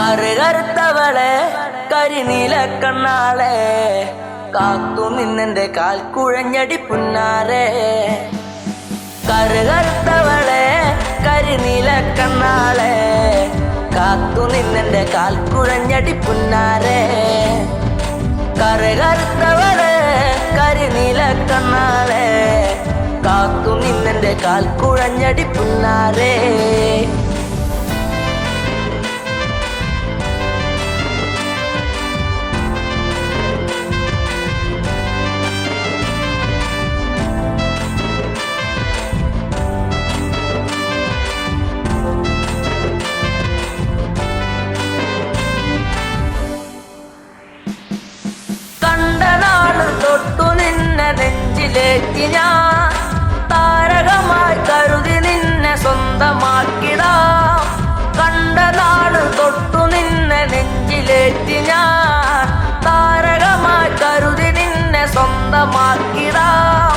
കറുകറുത്തവളെ കരിനീല കണ്ണാളെ കാത്തു നിന്നെന്റെ കാൽ കുഴഞ്ഞടി പുന്നാരെ. കറുകറുത്തവളെ കരിനീല കണ്ണാളെ കാത്തു നിന്നെന്റെ കാൽ കുഴഞ്ഞടി പുന്നാരെ. കറുകറുത്തവളെ കരിനീല കണ്ണാളെ കാത്തു നിന്നെന്റെ കാൽ കുഴഞ്ഞടി പുന്നാരെ. തൊട്ടു നിന്നെ നെഞ്ചിലേറ്റി ഞാൻ താരകമായി കരുതി നിന്നെ സ്വന്തമാക്കിടാം. കണ്ട നാട് തൊട്ടു നിന്നെ നെഞ്ചിലേറ്റി ഞാൻ താരകമായി കരുതി നിന്നെ സ്വന്തമാക്കിടാം.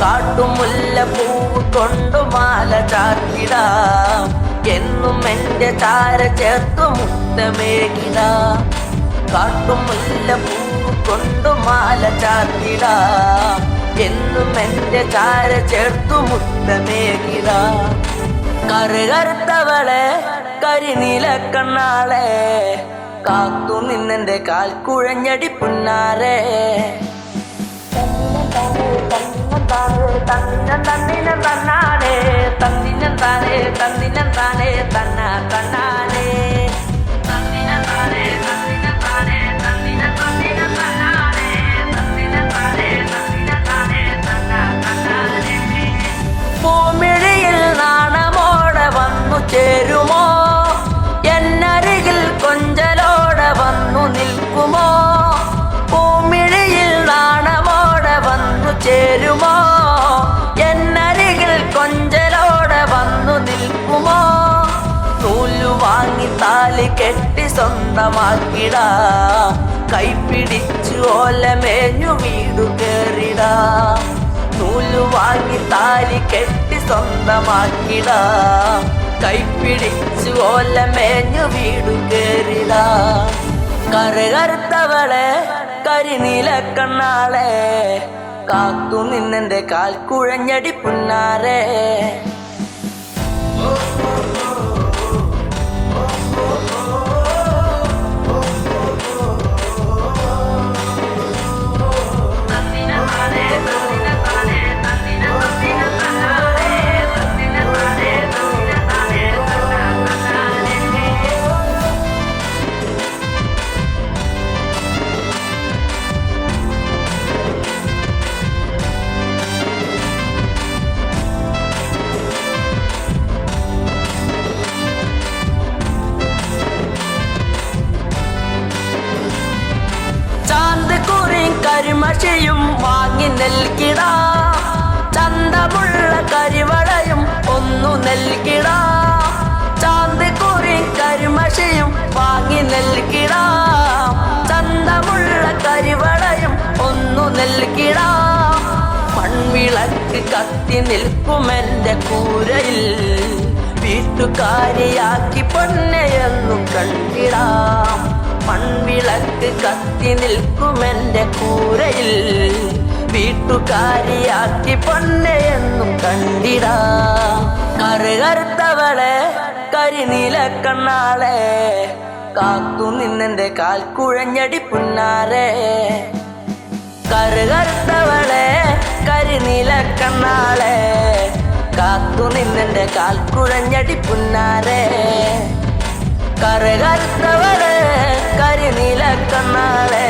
കാട്ടുമുല്ല പൂവ് കൊണ്ടു മാല ചാത്തിടാം. എന്നും എന്റെ ചാര ചേർത്തു മുത്തമേകിടാം. കാട്ടുമുല്ല പൂവ് കൊണ്ടു മാല ചാത്തിടാം. എന്നും എന്റെ ചാര ചേർത്തു മുത്തമേകിടാം. കറുകറുത്തവളെ കരിനീല കണ്ണാളെ കാത്തു നിന്നെന്റെ കാൽ കുഴഞ്ഞടി പുന്നാരെ. തന്നിനം തന്നാനേ തന്നിനം താനേ തന്നിനം താനേ തന്ന തന്നാനേ. പൂമിഴിയിൽ നാണമോടെ വന്നു ചേരുമോ? എന്നരികിൽ കൊഞ്ചലോടെ വന്നു നിൽക്കുമോ? പൂമിഴിയിൽ നാണമോടെ വന്നു ചേരുമോ? എന്നരികിൽ കൊഞ്ചലോടെ വന്നു നിൽക്കുമോ? നൂലു വാങ്ങി താലി കെട്ടി സ്വന്തമാക്കിടാം. കൈപിടിച്ചു ഓലമേഞ്ഞു വീടു കേറിടാം. നൂലു വാങ്ങി താലി കെട്ടി സ്വന്തമാക്കിടാം. കൈപിടിച്ചു ഓലമേഞ്ഞു വീടു കേറിടാം. കറുകറുത്തവളെ കരിനീല കണ്ണാളെ കാത്തു നിന്നെന്റെ കാൽ കുഴഞ്ഞടി പുന്നാരെ. കരിമഷിയും വാങ്ങി നൽകിടാം. ചന്തമുള്ള കരിവളയും ഒന്നു നൽകിടാം. ചാന്തിക്കുറി കരിമഷിയും വാങ്ങി നൽകിടാം. ചന്തമുള്ള കരിവളയും ഒന്നു നൽകിടാം. മൺവിളക്ക് കത്തി നിൽക്കുമെന്റെ കൂരയിൽ വീട്ടുകാരിയാക്കി പൊന്നെയെന്നു കണ്ടിടാം. മൺവിളക്ക് കത്തി നിൽക്കുമെന്റെ കൂരയിൽ വീട്ടുകാരിയാക്കി പൊന്നെയെന്നും കണ്ടിടാം. കറുകറുത്തവളെ കരിനീല കണ്ണാളെ കാത്തു നിന്നെന്റെ കാൽ കുഴഞ്ഞടി പുന്നാരെ. കറുകറുത്തവളെ കരിനീല കണ്ണാളെ കാത്തു നിന്നെന്റെ കാൽ കുഴഞ്ഞടി പുന്നാരെ. കറുകറുത്തവളെ കരിനീല കണ്ണാളെ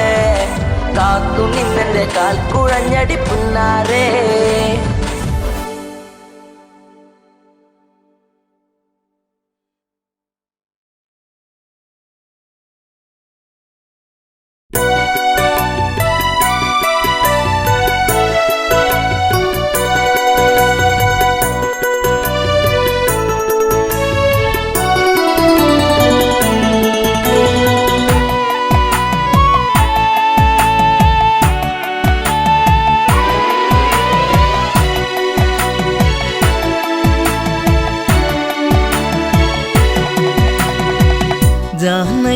കാത്തു നിന്നെന്റെ കാൽ കുഴഞ്ഞടി പുന്നാരെ.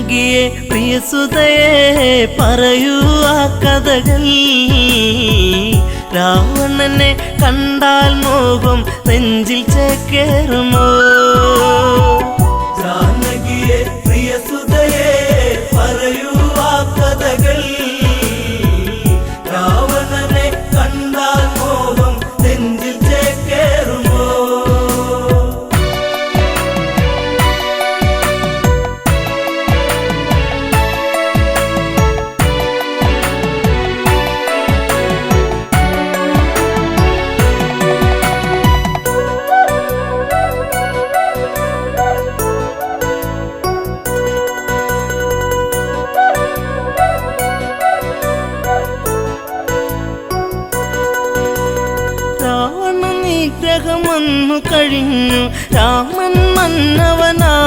ജാനകിയെ പ്രിയസുതയെ പറയൂ ആ കഥകൾ. രാവണനെ കണ്ടാൽ മോഹം നെഞ്ചിൽ ചേക്കേറുമോ? ജാനകിയെ പ്രിയസുതയെ പറയൂ ആ കഥകൾ. രാവണനെ കണ്ടാൽ മോഹം നെഞ്ചിൽ ചേക്കേറുമോ? നിഗ്രഹമൊന്നു കഴിഞ്ഞു രാമൻ മന്നവനായി.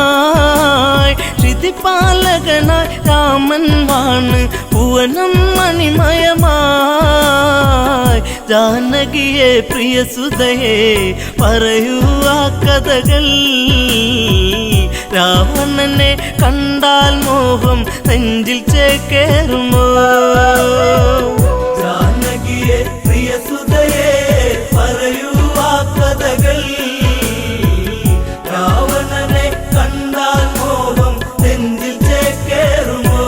ശ്രുതിപാലകനായി രാമൻ വാണ് ഭുവനം മണിമയമായി. ജാനകിയെ പ്രിയസുതയെ പറയൂ ആ കഥകൾ. രാവണനെ കണ്ടാൽ മോഹം നെഞ്ചിൽ ചേക്കേറുമോ? ജാനകിയെ പ്രിയസുതയെ പറയൂ ആ കഥകൾ. രാവണനെ കണ്ടാൽ മോഹം നെഞ്ചിൽ ചേക്കേറുമോ?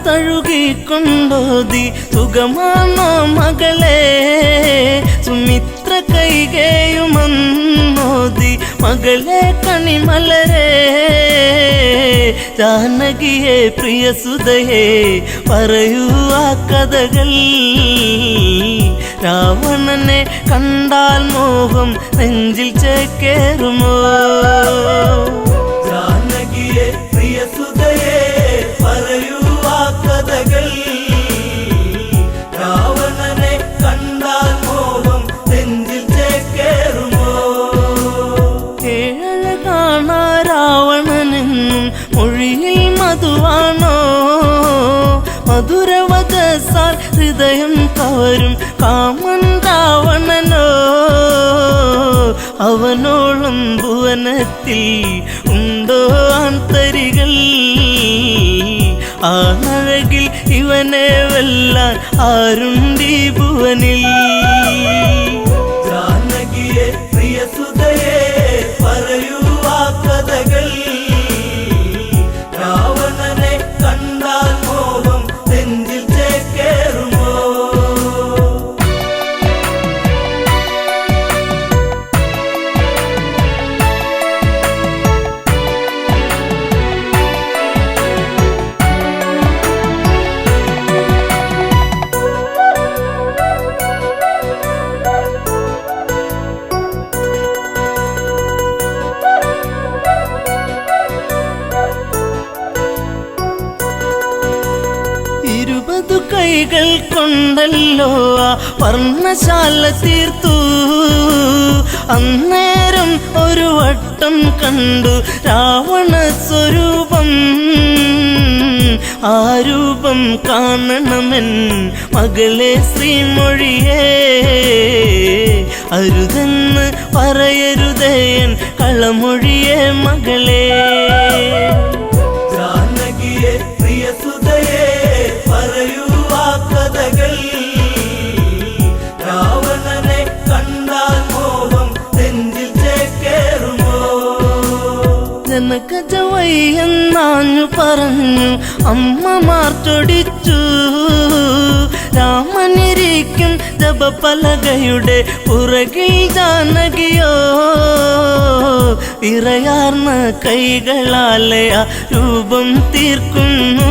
തഴുകിക്കൊണ്ടോതി സുഖമാണോ മകളെ? സുമിത്ര കൈകേയുമന്നോതി മകളെ കണിമലരെ. ജാനകിയെ പ്രിയസുതയെ പറയൂ ആ കഥകൾ. രാവണനെ കണ്ടാൽ മോഹം നെഞ്ചിൽ ചേക്കേറുമോ? ജാനകിയെ പ്രിയസുതയെ പറയൂ ആ കഥകൾ. രാവണനെ കണ്ടാൽ മോഹം നെഞ്ചിൽ ചേക്കേറുമോ? ഏഴഴ കാണാ രാവണനെന്നും മൊഴിയിൽ മധുവാണോ? മധുരവദസാൽ ഹൃദയം കവരും കാമൻ രാവണനോ? അവനോളം ഭുവനത്തിൽ ഉണ്ടോ ആന്തരികൾ? ആണഴകിൽ ഇവനെ വെല്ലാൻ ആരുണ്ടീ ഭുവനിൽ? ജാനകിയെ പ്രിയസുതയെ പറയൂ ആ കഥകൾ. രാവണനെ കണ്ടാൽ മോഹം നെഞ്ചിൽ ചേക്കേറുമോ? കൈകൾ കൊണ്ടല്ലോ ആ വർണ്ണശാല തീർത്തു. അന്നേരം ഒരു വട്ടം കണ്ടു രാവണ സ്വരൂപം. ആ രൂപം കാണണമെൻ മകളെ ശ്രീമൊഴിയേ. അരുതെന്ന് പറയരുതേൻ കളമൊഴിയേ മകളെ. ജാനകിയെ പ്രിയസുതയെ പറയൂ ആ കഥകൾ. രാവണനെ കണ്ടാൽ മോഹം നെഞ്ചിൽ ചേക്കേറുമോ? ജനകജവയ്യെന്നാഞ്ഞു പറഞ്ഞു അമ്മമാർ ചൊടിച്ചു. രാമനിരിക്കും ജപപലകയുടെ പുറകിൽ ജാനകിയോ വിറയാർന്ന കൈകളാലെ ആ രൂപം തീർക്കുന്നു.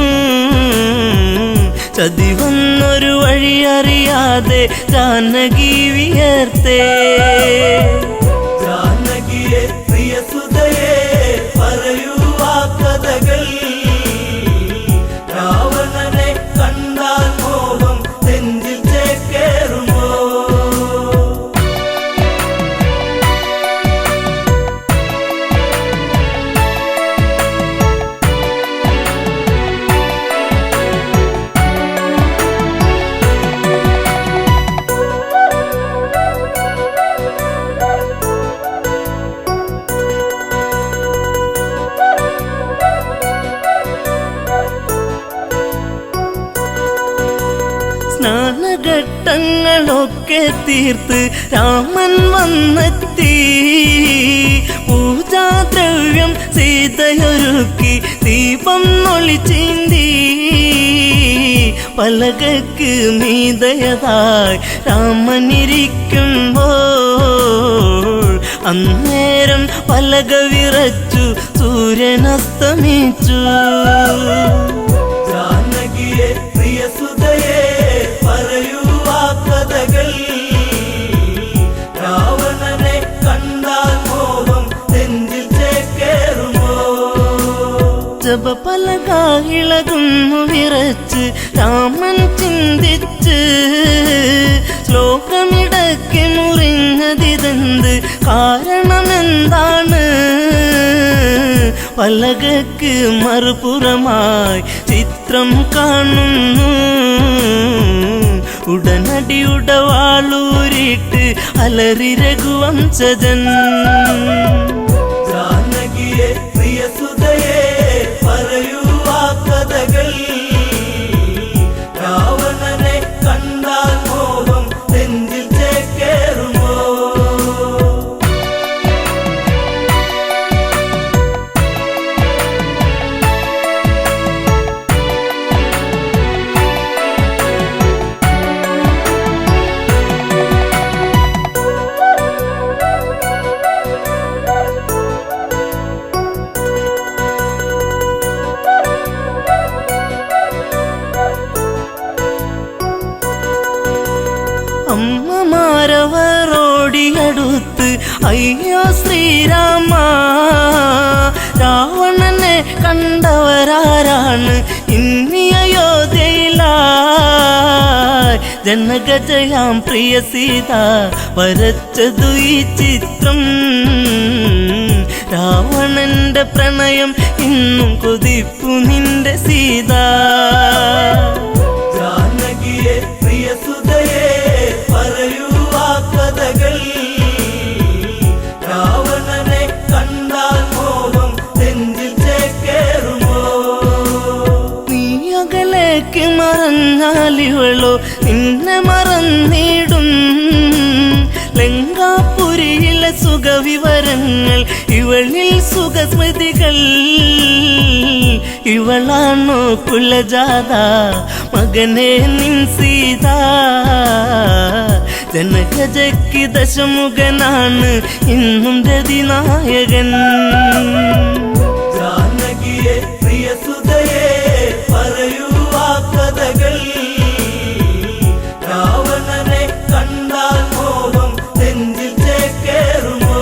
ചതിവന്നൊരു വഴിയറിയാതെ ജാനകി വിയർത്തേ. ജാനകിയെ പ്രിയസുതയെ പറയൂ ആ കഥകൾ. രാവണ സ്നാനഘട്ടങ്ങളൊക്കെ തീർത്ത് രാമൻ വന്നെത്തി. പൂജാദ്രവ്യം സീതയൊരുക്കി ദീപം ഒളിച്ചീന്തി. പലകക്ക് മീതയതായി രാമനിരിക്കുമ്പോൾ അന്നേരം പലക വിറച്ചു സൂര്യനസ്തമിച്ചു. ജാനകിയെ പ്രിയസുതയെ പറയൂ ആ കഥകൾ. രാവണനെ കണ്ടാൽ മോഹം നെഞ്ചിൽ ചേക്കേറുമോ? ജപപലക ഇളകുന്നു വിറച്ച് രാമൻ ചിന്തിച്ച്. ശ്ലോകമിടയ്ക്ക് മുറിഞ്ഞതിതെന്ത് കാരണമെന്താണ്? പലകക്ക് മറുപുറമായി ചിത്രം കാണുന്നു. ഉടനടി ഉടവാളൂരിട്ട് അലറി രഘുവംശജൻ. ജാനകിയെ പ്രിയസുതയെ പറയൂ ആ കഥകൾ. രാവണനെ കണ്ടാൽ മോഹം നെഞ്ചിൽ ചേക്കേറുമോ? അമ്മമാരവരോടിയടുത്ത് അയ്യോ ശ്രീരാമ, രാവണനെ കണ്ടവരാരാണ് ഇന്നി അയോധ്യയിലായി? ജനകജയാം പ്രിയ സീത വരച്ചതു ഈ ചിത്രം. രാവണന്റെ പ്രണയം ഇന്നും കൊതിപ്പു നിന്റെ സീത. ജാനകിയെ പ്രിയസുതയെ പറയൂ ആ കഥകൾ. രാവണനെ കണ്ടാൽ മോഹം നെഞ്ചിൽ ചേക്കേറുമോ? നീ അകലേക്ക് മറഞ്ഞാലിവളോ നിന്നെ മറന്നിടും. ലങ്കാപുരിയിലെ സുഖവിവരങ്ങൾ ഇവളിൽ സുഖസ്മൃതികൾ. ഇവളാണോ കുലജാത മകനെ നിൻ സീത? ജനകജയ്ക്ക് ദശമുഖനാണ് ഇന്നും രതിനായകൻ. ജാനകിയെ പ്രിയസുതയെ പറയൂ ആ കഥകൾ. രാവണനെ കണ്ടാൽ മോഹം നെഞ്ചിൽ ചേക്കേറുമോ?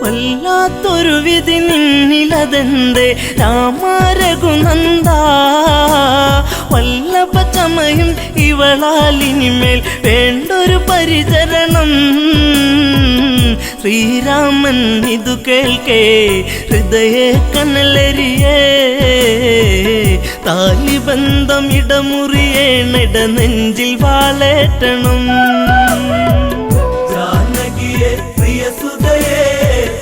വല്ലാത്തൊരു വിധി നിന്നിലതെന്തേ രാമ രഘുനന്ദ? വല്ലഭ ചമയും ഇവളാലിനിമേൽ വേണ്ടൊരു പരിചരണം. ശ്രീരാമൻ ഇതു കേൾക്കേ ഹൃദയ കനലരിയേ. താലിബന്ധം ഇടമുറിയേണിട നെഞ്ചിൽ വാളേറ്റണം. ജാനകിയെ പ്രിയസുതയെ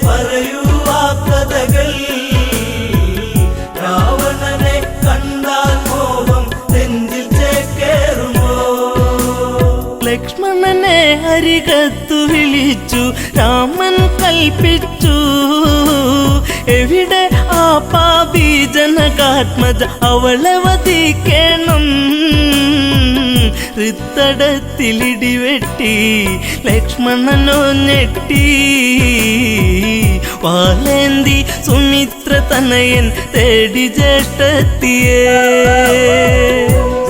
പറയൂ ആ കഥകൾ. രാവണനെ കണ്ടാൽ മോഹം നെഞ്ചിൽ ചേക്കേറുമോ? ലക്ഷ്മണനെ അരികത്തു വിളിച്ചു രാമൻ കൽപ്പിച്ചു. എവിടെ ആ പാപി ജനകാത്മജ, അവളെ വധിക്കണം. ഹൃത്തടത്തിലിടിവെട്ടി ലക്ഷ്മണനോ ഞെട്ടി. വാലേന്തി സുമിത്ര തനയൻ തേടി ജ്യേഷ്ഠത്തിയേ.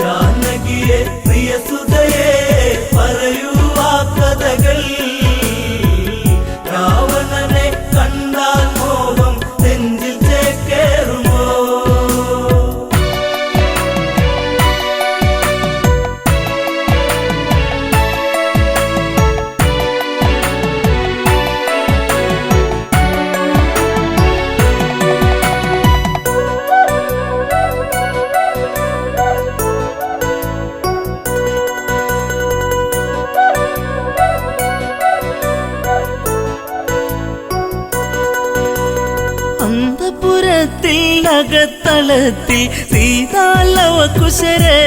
ജാനകിയെ പ്രിയസുതയെ പറയൂ ആ കഥകൾ. രാവണനെ കണ്ടാൽ മോഹം നെഞ്ചിൽ ചേക്കേറുമോ? അകത്തളത്തിൽ സീതാലവകുശരെ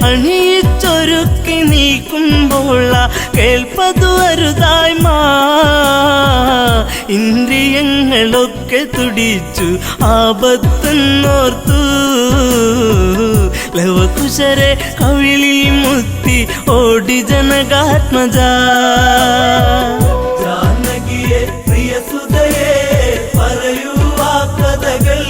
അണിയിച്ചൊരുക്കി നിൽക്കുമ്പോൾ കേൾപ്പതു അരുതായ്മ ഇന്ദ്രിയങ്ങളൊക്കെ തുടിച്ചു ആപത്തെന്നോർത്തു ലവകുശരെ കവിളിൽ മുത്തി ഓടി ജനകാത്മജ ജാനകിയെ പ്രിയ സുതയെ പറയൂ ആ കഥകൾ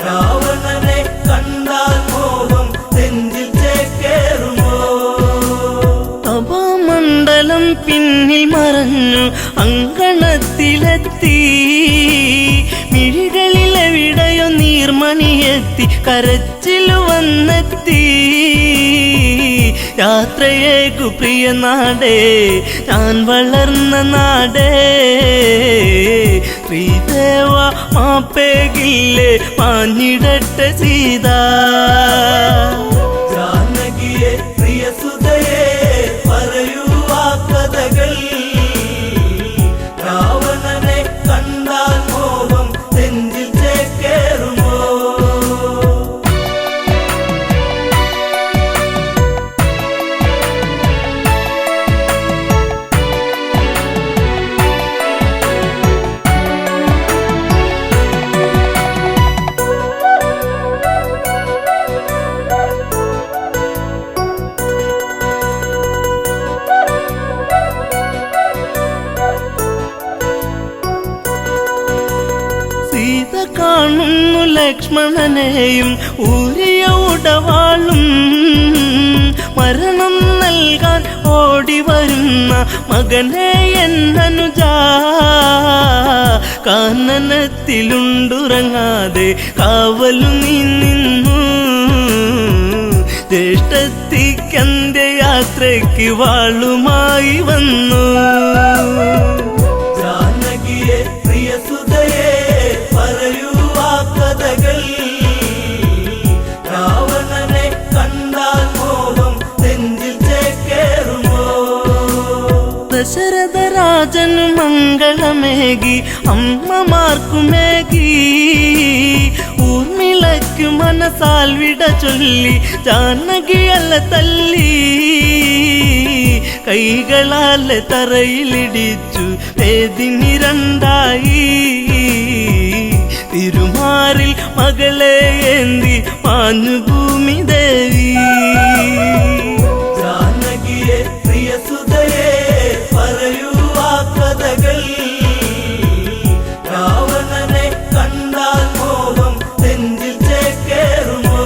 രാവണനെ കണ്ടാൽ മോഹം നെഞ്ചിൽ ചേക്കേറുമോ തപോമണ്ഡലം പിന്നിൽ മറഞ്ഞു അങ്കണത്തിലെത്തി മിഴികളിലെവിടെയോ നീർമണിയെത്തി കരച്ചിലു വന്നെത്തി യാത്രയേക്കു പ്രിയ നാടേ ഞാൻ വളർന്ന നാടേ ശ്രീദേവ മാപ്പേകില്ലേ മാഞ്ഞിടട്ടെ സീത ജാനകിയെ പ്രിയ സുതയെ പറയൂ ആ കഥകൾ രാവണനെ കണ്ടാൽ മോഹം നെഞ്ചിൽ ചേക്കേറുമോ സീത കാണുന്നു ലക്ഷ്മണനെയും ഊരിയ ഉടവാളും മരണം നൽകാൻ ഓടി വരുന്ന മകനെ എന്നനുജ കാനനത്തിലുണ്ടുറങ്ങാതെ കാവലു നീ നിന്നു ജ്യേഷ്ഠത്തിക്കന്റെ യാത്രയ്ക്ക് വാളുമായി വന്നു ജാനകിയെ പ്രിയ സുതയെ പറയൂ ആ കഥകൾ രാവണനെ കണ്ടാൽ മോഹം നെഞ്ചിൽ ചേക്കേറുമോ ദശരഥ രാജനു മംഗളമേകി അമ്മമാർക്കുമേകി ഊർമിളയ്ക്കു മനസാൽ വിട ചൊല്ലി ജാനകിയല്ല തല്ലി കൈകളാലെ തറയിലിടിച്ചു വേദിനി രണ്ടായി തിരുമാറിൽ മകളെ ഏന്തി മാഞ്ഞു ഭൂമി ദേവി ജാനകിയെ പ്രിയ സുതയെ പറയൂ ആ കഥകൾ രാവണനെ കണ്ടാൽ മോഹം നെഞ്ചിൽ ചേക്കേറുമോ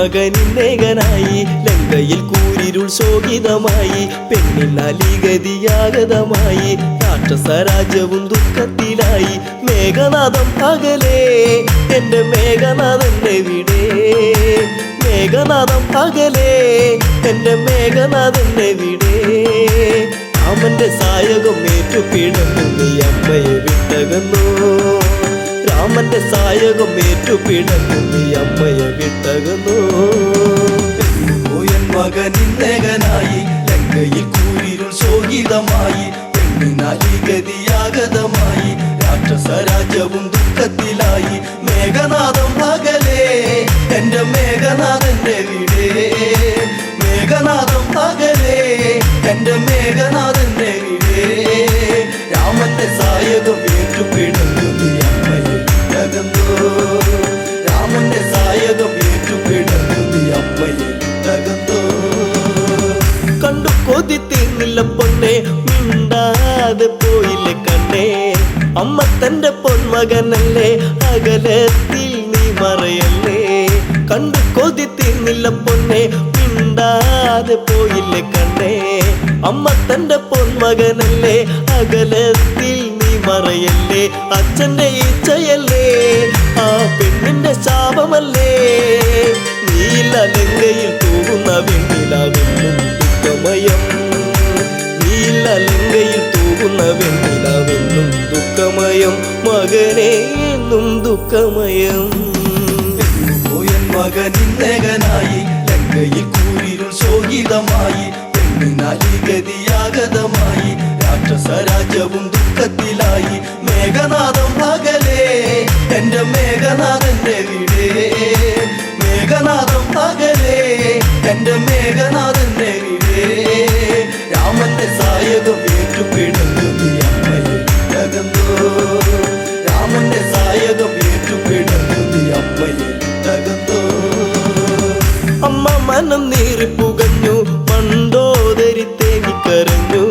മകനിന്നേകനായി ലങ്കയിൽ കൂരിരുൾ ശോകിതമായി പെണ്ണിനാലിഗതിയാഗതമായി രാക്ഷസരാജ്യവും ദുഃഖത്തിലായി മേഘനാഥം പകലേ എന്റെ മേഘനാഥന്റെ വിടെ മേഘനാഥം പകലേ എന്റെ മേഘനാഥന്റെ വിടെ രാമന്റെ സായകം ഏറ്റുപിടന്നു നീ അമ്മയെ വിട്ടകന്നു രാമന്റെ സായകം ഏറ്റുപിടന്നു നീ അമ്മയെ വിട്ടകന്നു മകനിന്നേകനായി ലങ്കയിൽ കൂരിരുൾ ശോകിതമായി പെണ്ണിനാലിഗതിയാഗതമായി രാക്ഷസരാജ്യവും ദുഃഖത്തിലായി മേഘനാഥം പകലേ എന്റെ മേഘനാഥന്റെ വിടെ മേഘനാഥം പകലേ എന്റെ മേഘനാഥന്റെ വിടെ രാമന്റെ സായകം ഏറ്റുപിടന്നു നീ അമ്മയെ വിട്ടകന്നു രാമന്റെ സായകം ഏറ്റുപിടന്നു നീ അമ്മയെ വിട്ടകന്നു കണ്ടു കൊതി തീർന്നില്ല പൊന്നെ മിണ്ടാതെ പോയില്ലേ കണ്ണേ അമ്മ തന്റെ പൊന്മകനല്ലേ അകലത്തിൽ നീ മറയല്ലേ കണ്ടു കൊതി തീർന്നില്ല പൊന്നെ മിണ്ടാതെ പോയില്ലേ കണ്ണേ അമ്മ തന്റെ പൊന്മകനല്ലേ അകലത്തിൽ നീ മറയല്ലേ അച്ഛന്റെ ഇച്ഛയല്ലേ ആ പെണ്ണിന്റെ ശാപമല്ലേ നീ നീല ലങ്കയിൽ തൂകുന്ന വെണ്ണിലാവെന്നും ദുഃഖമയം നീല ലങ്കയിൽ തൂകുന്ന വെണ്ണിലാവെന്നും ദുഃഖമയം മകനെ എന്നും ദുഃഖമയം പോയൻ മകനിന്നകനായി ലങ്കയിൽ കൂരിരുൾ ശോകിതമായി പെണ്ണിനാലി ഗതിയാഗതമായി രാക്ഷസ രാജ്യവും ദുഃഖത്തിലായി മേഘനാഥം പകലേ എന്റെ മേഘനാഥന്റെ വീടേ മേഘനാഥം പകലേ എന്റെ മേഘനാഥന്റെ വീടേ രാമന്റെ സായകം ഏറ്റുപിടന്നു നീ അമ്മയിൽ തകർന്നോ രാമന്റെ സായകം ഏറ്റുപിടന്നു നീ അമ്മയിൽ തകർന്നോ അമ്മ മനം നീറിപ്പുകഞ്ഞു മണ്ടോദരി തേങ്ങിക്കരഞ്ഞു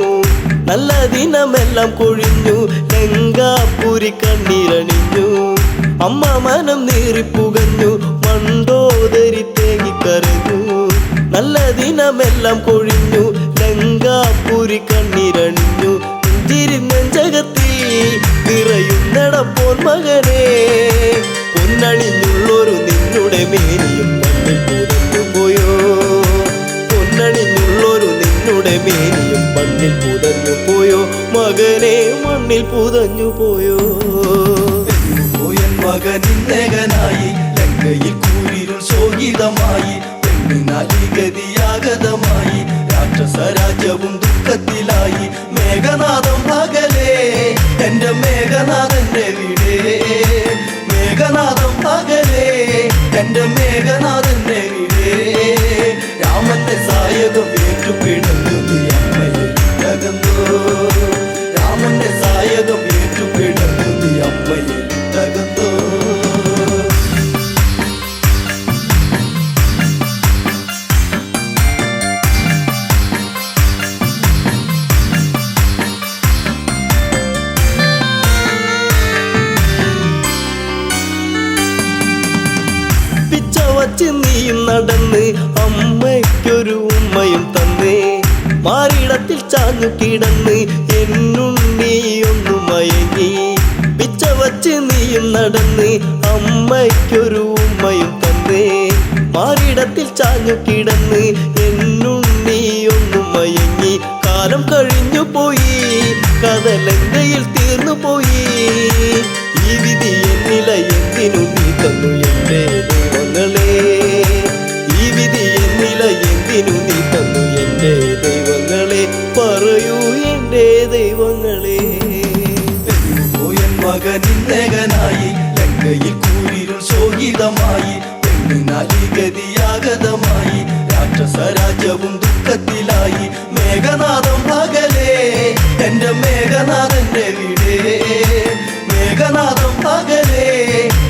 നല്ല ദിനമെല്ലാം കൊഴിഞ്ഞു ലങ്കാപുരി കണ്ണീരണിഞ്ഞു അമ്മ മനം നീറിപ്പുകഞ്ഞു മണ്ടോദരി തേങ്ങിക്കരഞ്ഞു നല്ല ദിനമെല്ലാം കൊഴിഞ്ഞു ലങ്കാപുരി കണ്ണീരണിഞ്ഞു നെഞ്ചകത്തിൽ നിറയുന്നടപ്പോൻ മകനെ പൊന്നണിഞ്ഞുള്ളൊരു നിന്നുടെ മേനിയും മണ്ണിൽ പുതഞ്ഞു പോയോ പൊന്നണിഞ്ഞുള്ളൊരു നിന്നുടെ മേനിയും മണ്ണിൽ പുതഞ്ഞു പോയോ മകനെ മണ്ണിൽ പുതഞ്ഞു പോയോ പോയൻ മകനിന്നകനായി ലങ്കയിൽ കൂരിരുൾ ശോകിതമായി പെണ്ണിനാലി ഗതിയാഗതമായി രാക്ഷസ രാജ്യവും ദുഃഖത്തിലായി മേഘനാഥം പകലേ എന്റെ മേഘനാഥന്റെ വീടേ മേഘനാഥം പകലേ എന്റെ മേഘനാഥന്റെ വീടേ രാമന്റെ സായകം ഏറ്റുപിടന്നു നീ അമ്മയിൽ തകർന്നോ രാമന്റെ സായകം ഏറ്റുപിടന്നു നീ അമ്മയിൽ തകർന്നോ വച്ച് നീയും നടന്ന് അമ്മയ്ക്കൊരു ഉമ്മയും തന്നേ മാറിടത്തിൽ ചാഞ്ഞു കിടന്ന് എന്നുണ്ണീയൊന്നു മയങ്ങി പിച്ച വച്ച് നീയും നടന്ന് അമ്മയ്ക്കൊരു ഉമ്മയും തന്നേ മാറിടത്തിൽ ചാഞ്ഞു കിടന്ന് എന്നുണ്ണീയൊന്നു മയങ്ങി കാലം കഴിഞ്ഞു പോയി കഥലങ്കയിൽ തീർന്നു പോയി ഈ വിധി എന്നില എന്തിനു നീ തന്നു എന്റെ ദൈവങ്ങളെ ഈ വിധി എന്നില എന്തിനു നീ തന്നു എന്റെ ദൈവങ്ങളെ പറയൂ എന്റെ ദൈവങ്ങളെ പോയൻ മകനിന്നകനായി ലങ്കയിൽ കൂരിരുൾ ശോകിതമായി പെണ്ണിനാലി ഗതിയാഗതമായി രാക്ഷസ രാജ്യവും ദുഃഖത്തിലായി മേഘനാഥം പകലേ എന്റെ മേഘനാഥന്റെ വീടേ മേഘനാഥം പകലേ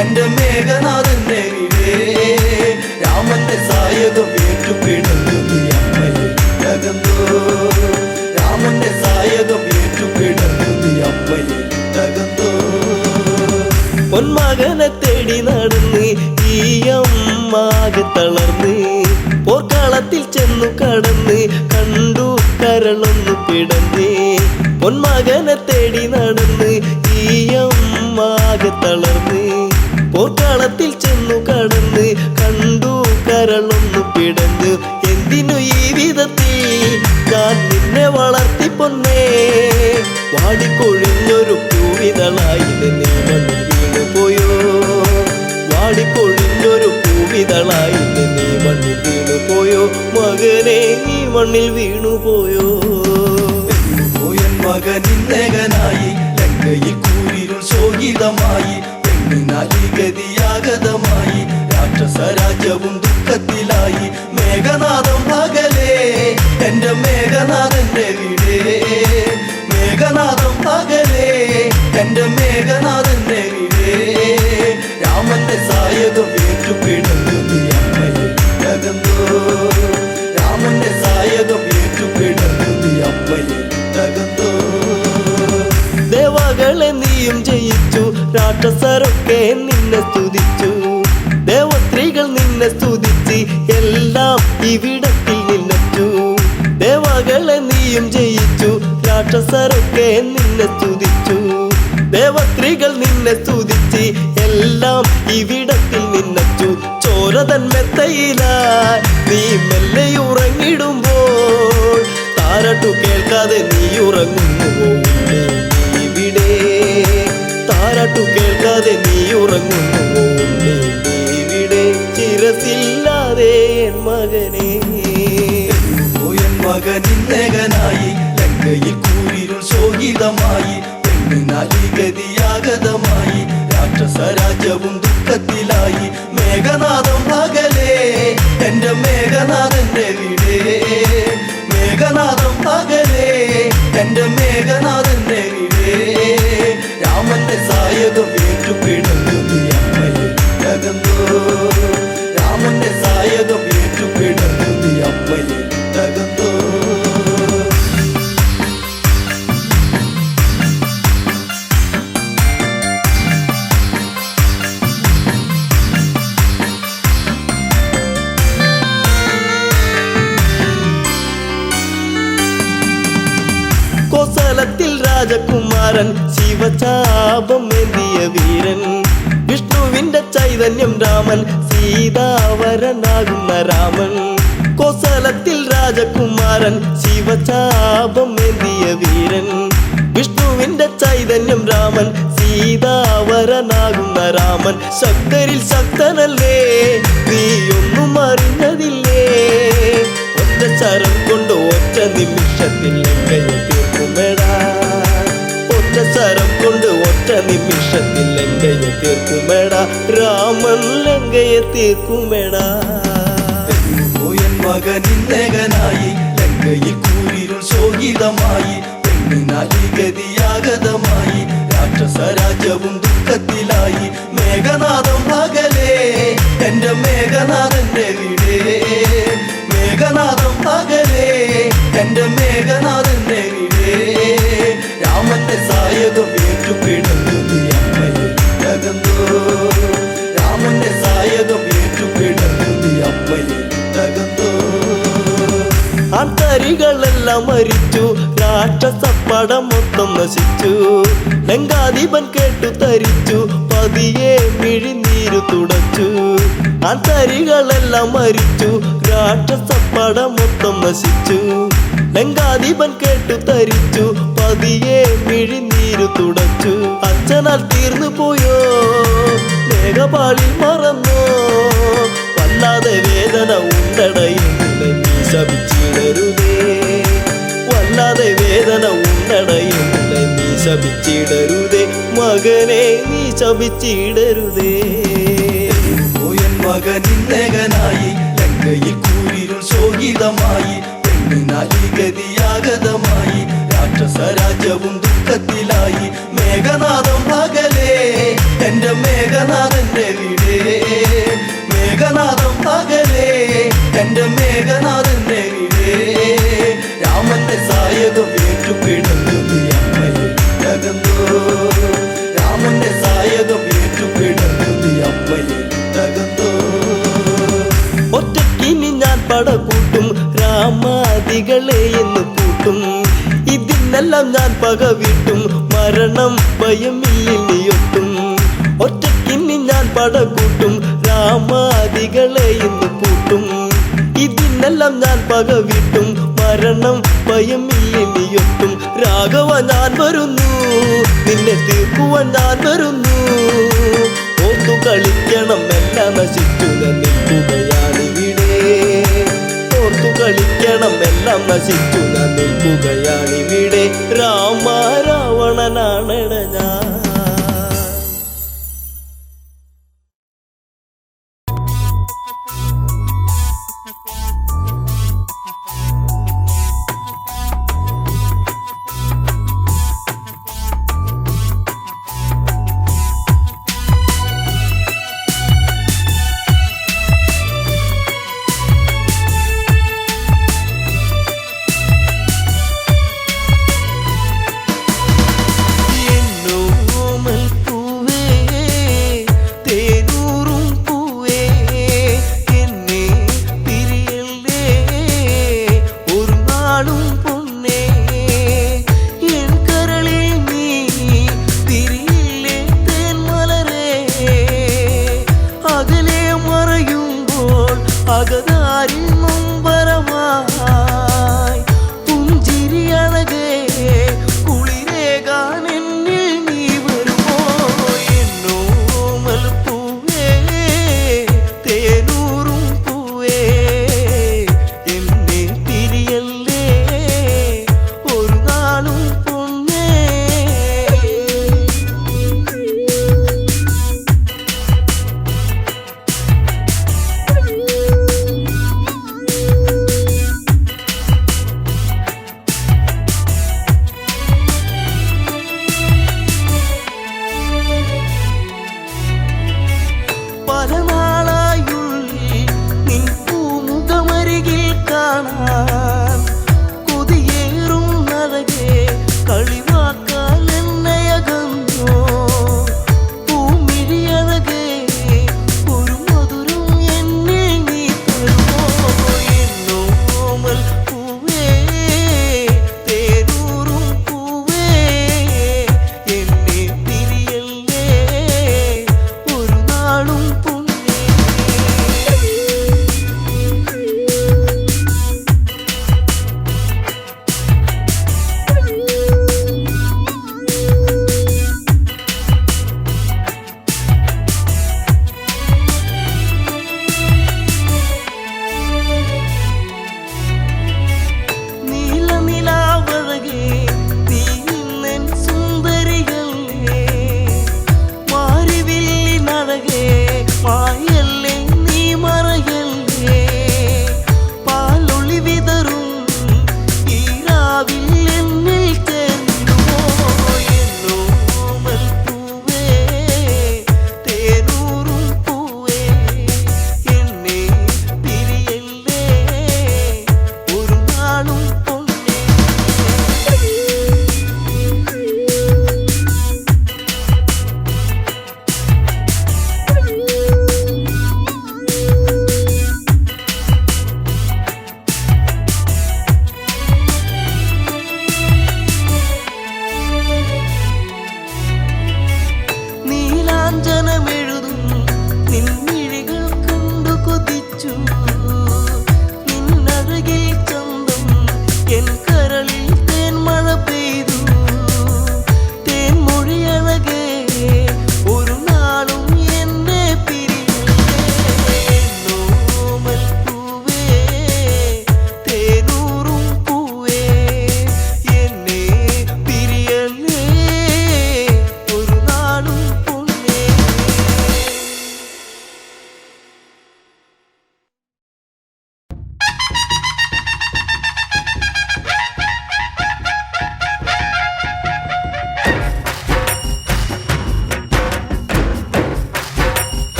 എന്റെ മേഘനാഥന്റെ വീടേ രാമന്റെ സായകം ഏറ്റുപിടന്നു നീ അമ്മയിൽ തകർന്നോ രാമന്റെ സായകം ഏറ്റുപിടന്നു നീ അമ്മയിൽ തകർന്നോ പൊന്മകനെ തേടി നടന്ന് ഈ അമ്മാകെ തളർന്ന് പോർക്കളത്തിൽ ചെന്നു കടന്ന് കണ്ടു കരളൊന്നു പിടന്ന് പൊന്മകനെ തേടി നടന്ന് ഈ അമ്മാകെ തളർന്ന് പോർക്കളത്തിൽ ചെന്നു കടന്ന് കണ്ടു കരളൊന്നു പിടന്ന് എന്തിനു ഈ വിധത്തിൽ ഞാൻ നിന്നെ വളർത്തി പൊന്നേ വാടിക്കൊഴിഞ്ഞൊരു പൂവിതളായി നീ മണ്ണിൽ വീണു പോയോ വാടിക്കൊഴിഞ്ഞൊരു പൂവിതളായി നീ മണ്ണിൽ വീണു പോയോ മകനെ നീ മണ്ണിൽ വീണു പോയോ പോയൻ മകനിന്നകനായി ലങ്കയിൽ കൂരിരുൾ ശോകിതമായി പെണ്ണിനാലി ഗതിയാഗതമായി രാക്ഷസ രാജ്യവും ദുഃഖത്തിലായി മേഘനാഥം പകലേ എന്റെ മേഘനാഥന്റെ വീടേ മേഘനാഥം പകലേ എന്റെ മേഘനാഥന്റെ വീടേ രാമന്റെ സായകം ഏറ്റുപിടന്നു നീ അമ്മയിൽ തകർന്നോ രാമന്റെ സായകം ഏറ്റുപിടന്നു നീ അമ്മയിൽ തകർന്നോ ദേവകളെ നീയും ജയിച്ചു രാക്ഷസരൊക്കെ നിന്നെ സ്തുതിച്ചു ദേവസ്ത്രീകൾ നിന്നെ സ്തുതിച്ച് എല്ലാം ഇവിടത്തിൽ നിന്നച്ചു ദേവകളെ നീയും ജയിച്ചു രാക്ഷസരൊക്കെ നിന്നെ സ്തുതിച്ചു ദേവസ്ത്രീകൾ നിന്നെ സ്തുതിച്ച് എല്ലാം ഇവിടത്തിൽ നിന്നച്ചു. ചോരതൻ മെത്തയിലായി നീ മെല്ലെ ഉറങ്ങിടുമ്പോൾ താരാട്ടു കേൾക്കാതെ നീ ഉറങ്ങുന്നുവോ ഉണ്ണി ഇവിടെ? താരാട്ടു കേൾക്കാതെ നീ ഉറങ്ങുന്നുവോ ഉണ്ണി ഇവിടെ? ചിരസില്ലാതെ എൻ മകനെ എൻ മകൻ ഇന്നേകനായി ലങ്കയിൽ കൂരിരുൾ ശോകിതമായി. ഗതിയാഗതമായി രാക്ഷസ രാജ്യവും ദുഃഖത്തിലായി. മേഘനാഥം പകലേ എന്റെ മേഘനാഥന്റെ വീടേ. മേഘനാഥം പകലേ എന്റെ മേഘനാഥന്റെ വീടേ. രാമന്റെ സായകം ഏറ്റുപിടഞ്ഞു അമ്മയെ തകർന്നു. രാമന്റെ സായകം ഏറ്റുപിടഞ്ഞു അമ്മയെ തകർന്നു. കോസലത്തിൽ രാജകുമാരൻ ശിവചാപം ഏന്തിയ വീരൻ. വിഷ്ണുവിന്റെ ചൈതന്യം രാമൻ സീതാവരനാകുന്ന രാമൻ. കോസലത്തിൽ രാജകുമാരൻ ശിവചാപം ഏന്തിയ വീരൻ. വിഷ്ണുവിന്റെ ചൈതന്യം രാമൻ സീതാവരനാകുന്ന രാമൻ. ശക്തരിൽ ശക്തനല്ലേ നീ ഒന്നും അറിഞ്ഞതില്ലേ? ഒറ്റ ശരം കൊണ്ട് ഒറ്റ നിമിഷത്തിൽ ലങ്കയെ തീർക്കുമെടാ. ഒറ്റ ശരം കൊണ്ട് ഒറ്റ നിമിഷത്തിൽ ലങ്കയെ തീർക്കുമെടാ. രാമൻ ലങ്കയെ തീർക്കുമെടാ. എൻ മകൻ ഇന്നേകനായി ലങ്കയിൽ കൂരിരുൾ ശോകിതമായി. പെണ്ണിനാലി ഗതിയാഗതമായി രാക്ഷസ രാജ്യവും ദുഃഖത്തിലായി. മേഘനാഥം പകലേ എന്റെ മേഘനാഥന്റെ വീടേ. മേഘനാഥം പകലേ എന്റെ മേഘനാഥന്റെ വീടേ. രാമന്റെ സായകം ഏറ്റുപിടഞ്ഞു അമ്മയെ തകർന്നു. രാമന്റെ സായകം ഏറ്റുപിടഞ്ഞു അമ്മയെ തകർന്നു. ആൾക്കാരികളെല്ലാം മരിച്ചു, രാക്ഷസപ്പടം മൊത്തം നശിച്ചു. ലങ്കാധിപൻ കേട്ടു തരിച്ചു, പതിയെ മിഴിനീരു തുടച്ചു. ആൾക്കാരികളെല്ലാം മരിച്ചു, രാക്ഷസപ്പടം മൊത്തം നശിച്ചു. ലങ്കാധിപൻ കേട്ടു തരിച്ചു, പതിയെ മിഴിനീരു തുടച്ചു. അച്ഛനാൽ തീർന്നു പോയോ, മേഘപാളിൽ മറന്നോ? വല്ലാതെ വേദന ഉണ്ടടയെന്നില്ല നീ ശപിച്ചിടരുതേ. വല്ലാതെ വേദന ഉണ്ടടയെന്നില്ല നീ ശപിച്ചിടരുതേ. മകനെ നീ ശപിച്ചിടരുതേ. എൻ മകൻ ഇന്നേകനായി ലങ്കയിൽ കൂരിരുൾ ശോകിതമായി. പെണ്ണിനാലി ഗതിയാഗതമായി രാക്ഷസ രാജ്യവും ദുഃഖത്തിലായി. മേഘനാഥം പകലേ എന്റെ മേഘനാഥന്റെ വീടേ. മേഘനാഥം പകലേ എന്റെ മേഘനാഥന്റെ വീടേ. രാമന്റെ സായകം ഏറ്റുപിടഞ്ഞു അമ്മയെ തകർന്നു. രാമന്റെ സായകം ഏറ്റുപിടഞ്ഞു അമ്മയെ തകർന്നു. ഒറ്റക്കിനി ഞാൻ പടകൂട്ടും, രാമാദികളെ എന്ന് കൂട്ടും. ഇതിനെല്ലാം ഞാൻ പകവിട്ടും, മരണം ഭയമില്ലിയൊട്ടും. ഒറ്റക്കിനി ഞാൻ പടകൂട്ടും, രാമാദികളെ എന്ന് കൂട്ടും. ഇതിനെല്ലാം ഞാൻ പകവിട്ടും, മരണം ഭയമില്ലിയൊട്ടും. രാഘവ ഞാൻ വരുന്നു, നിന്നെ തീർക്കുവാൻ ഞാൻ വരുന്നു. ഓർത്തു കളിക്കണം എല്ലാം നശിച്ചു നിൽക്കുകയാണിവിടെ. ഓർത്തു കളിക്കണം എല്ലാം നശിച്ചു നിൽക്കുകയാണിവിടെ. രാമ രാവണനാണെട ഞാൻ.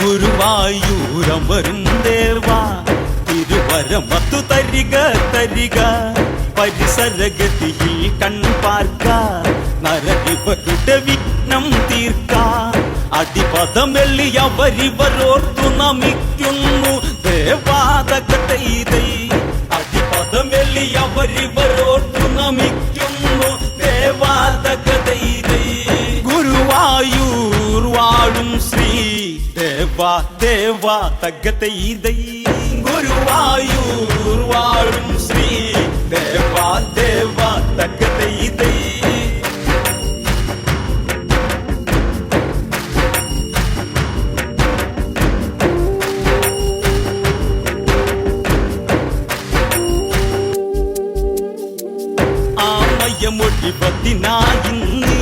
ഗുരുവായൂരമരും ദേവാ തിരുവരമത്തു തരിക തരിക പരിസരഗതിയിൽ കൺപാർക്ക നരകിവരുടെ വിഘ്നം തീർക്ക അടിപദം വെള്ളിയവരിവരോർത്തു നമിക്കുന്നു ദേവാതകതൈതൈ അടിപദം വെള്ളിയവരിവരോർത്തു നമിക്കുന്നു ദേവാതകതൈതൈ ഗുരുവായൂർ വാഴും ശ്രീ ദേവാ ദേവാ തകതൈതൈ ഗുരുവായൂർ വാഴും ശ്രീ ദേവാ ദേവാ തകതൈതൈ മൊഴിപത്തിനായിന്ന്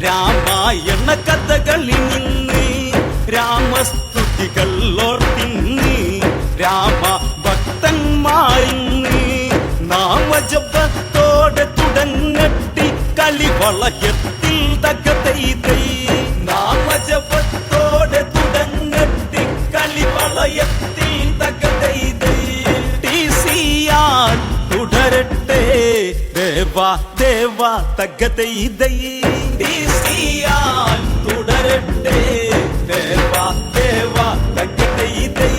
രാമായണ കഥകളിൽ നിന്ന് രാമസ്തുതികൾ ഓർത്തിന്ന് രാമ ഭക്തന്മാരിന്ന് നാമജപത്തോടെ തുടങ്ങട്ടി കളിവളയത്തിൽ തകതൈതൈ നാമജപത്തോടെ തുടങ്ങട്ടി കളിവളയത്തിൽ തകതൈതൈ ടിസിയാൻ തുടരട്ടെ ദേവാ ദേവാ തകതൈതൈ ടിസിയാൻ തുടരട്ടെ ദേവാ ദേവാ തകതൈതൈ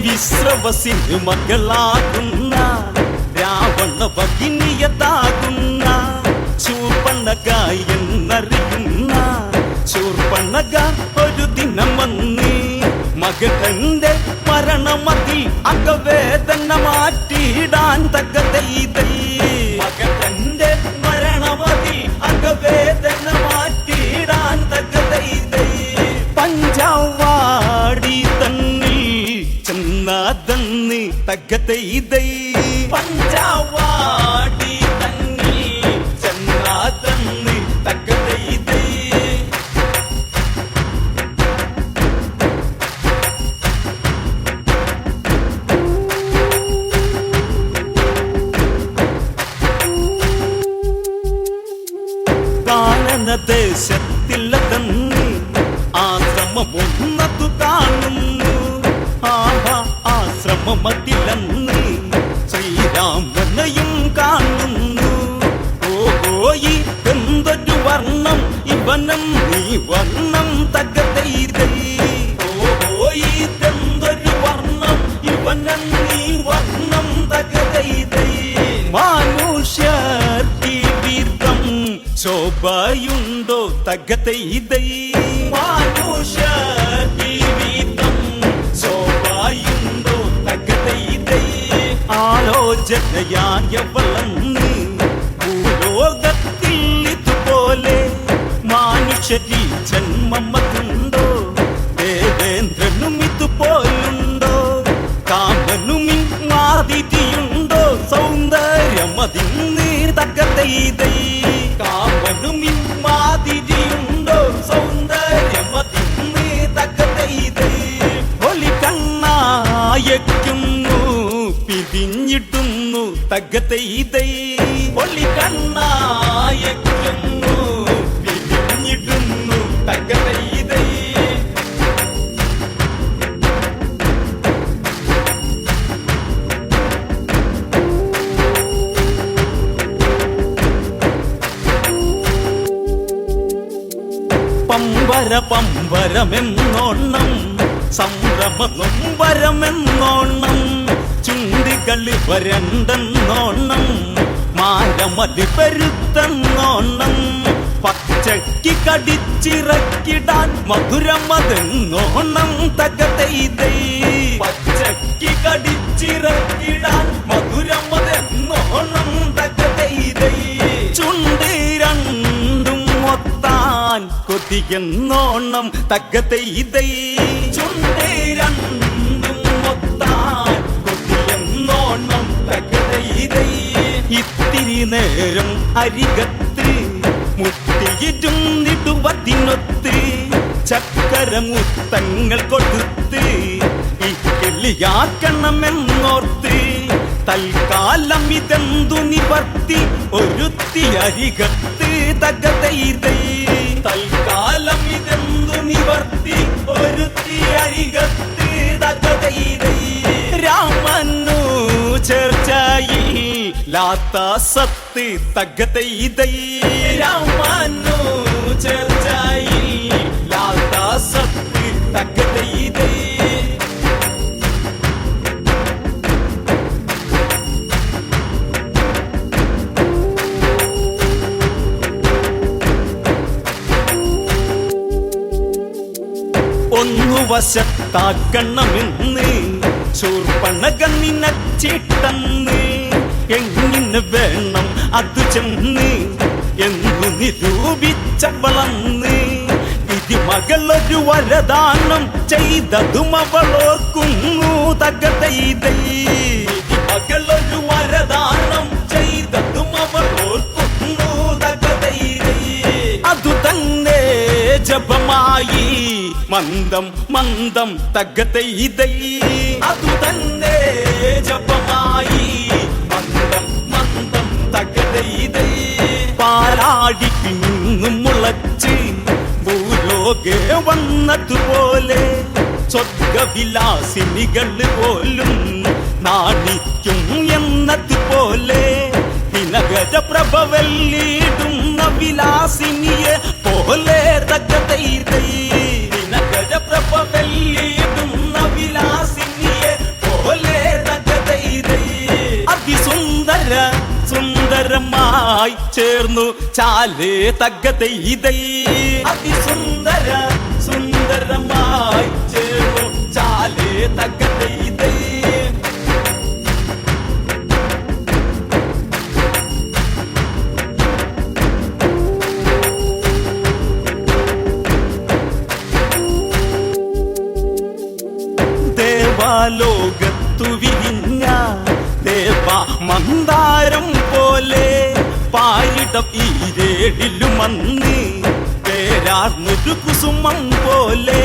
വിശ്രവസിന് മകളാകുന്ന രാവണ ഭഗിനിയതാകുന്ന ശൂർപ്പണഖ എന്നറിയുന്ന ശൂർപ്പണഖ ഒരു ദിനം വന്ന് മകന്റെ മരണമതിൽ അകവേദന മാറ്റിയിടാൻ തകതൈതൈ മകന്റെ മരണമതിൽ അകവേദന മാറ്റിയിടാൻ തകതൈതൈ പഞ്ചവാടി തന്നിൽ ചെന്നാതന്ന് തകതൈതൈ പഞ്ചവാടി തന്നിൽ ചെന്നാതന്ന് തകതൈതൈ ദേശത്തിലതന്ന് ആശ്രമമൊന്നതു കാണുന്നു ആഹാ ആശ്രമമതിലന്ന് ശ്രീരാമനെയും കാണുന്നു ഓഹോയി എന്തൊരു വർണ്ണം ഇവനം നീ വർണ്ണം തകതൈതൈ ഓഹോയി എന്തൊരു വർണ്ണം ഇവനം നീ വർണ്ണം തകതൈതൈ മനുഷ്യർക്കി വീർത്തം ശോഭയുണ്ടോ തകതൈതൈ മനുഷ്യർക്കി വീർത്തം ശോഭയുണ്ടോ തകതൈതൈ ആലോചനയായവളന്ന് ഭൂലോകത്തിൽ ഇതുപോലെ മനുഷ്യരിൽ ജന്മമതുണ്ടോ ദേവേന്ദ്രനും ഇതുപോലുണ്ടോ കാമനും മാതിരിയുണ്ടോ സൗന്ദര്യമതിന്ന് തകതൈതൈ കാമനും മാതിരിയുണ്ടോ സൗന്ദര്യമതിന്ന് തകതൈതൈ ഒലി കണ്ണായക്കുന്നു പിരിഞ്ഞിടുന്നു തകതൈതൈ ഒലി കണ്ണായക്കുന്നു പിരിഞ്ഞിടുന്നു തകതൈതൈ പമ്പര പമ്പരമെന്നോണം സംഭ്രമനൊമ്പരമെന്നോണം ചുണ്ടികളി വരണ്ടെന്നോണം മാരമലി പെരുത്തെന്നോണം പച്ചക്കി കടിച്ചിറക്കിടാൻ മധുരമതെന്നോണം തകതൈതൈ പച്ചക്കി കടിച്ചിറക്കിടാൻ മധുരമതെന്നോണം തകതൈതൈ ചുണ്ടി രണ്ടും ഒത്താൻ കൊതിയെന്നോണം തകതൈതൈ ചുണ്ടി രണ്ടും ഒത്താൻ കൊതിയെന്നോണം തകതൈതൈ ഇത്തിരി നേരം അരികത്ത് മുട്ടിയിരുന്നിടുവതിനൊത്ത് ചക്കരമുത്തങ്ങൾ കൊടുത്ത് ഈ കിളിയാക്കണമെന്നോർത്ത് തൽക്കാലം ഇതെന്തു നിവർത്തി ഒരുത്തി അരികത്ത് തകതൈതൈ തൽക്കാലം ഇതെന്തു നിവർത്തി ഒരുത്തി അരി അരികത്ത് തകതൈതൈ രാമനു ചേർച്ചയിൽ ലാത്ത സത്ത് തകതൈതൈ രാമനു ചേർച്ചയിൽ ലാത്ത സത്ത് തകതൈതൈ ഒന്നു വശത്താക്കണമെന്ന് ശൂർപ്പണകണ്ണിനച്ചിട്ടെന്ന് എങ്ങനെ വേണം അത് ചെന്ന് എന്നു നിരൂപിച്ചവളന്ന് വിധി മകളൊരു വരദാനം ചെയ്തതും അവളോർക്കുന്നു തകതൈതൈ വിധി മകളൊരു വരദാനം ചെയ്തതും അവളോർക്കുന്നു തകതൈതൈ അതു തന്നെ ജപമായി മന്ദം മന്ദം തകതൈതൈ അതു തന്നെ ജപമായി മന്ദം മന്ദം തകതൈതൈ പാലാടിക്ക് നിന്നും മുളച്ച് ഭൂലോകെ വന്നതുപോലെ സ്വർഗവിലാസിനികൾ പോലും നാണിക്കും എന്നതുപോലെ ദിനകര പ്രഭവല്ലിടുന്ന വിലാസിനിയെ പോലെ തകതൈതൈ ദിനകര പ്രഭവല്ലിടുന്ന വിലാസിനിയെ പോലെ തകതൈതൈ അതിസുന്ദര സുന്ദരമായി ചേർന്നു ചാലേ തകതൈതൈ അതിസുന്ദര സുന്ദരമായി ചേർന്നു ചാലേ തകതൈതൈ ദേവാലോകത്തു വിരിഞ്ഞ ദേവ മന്ദാരം പോലെ പാരിടം ഈരേഴിലുമന്ന് പേരാർന്നൊരു കുസുമം പോലെ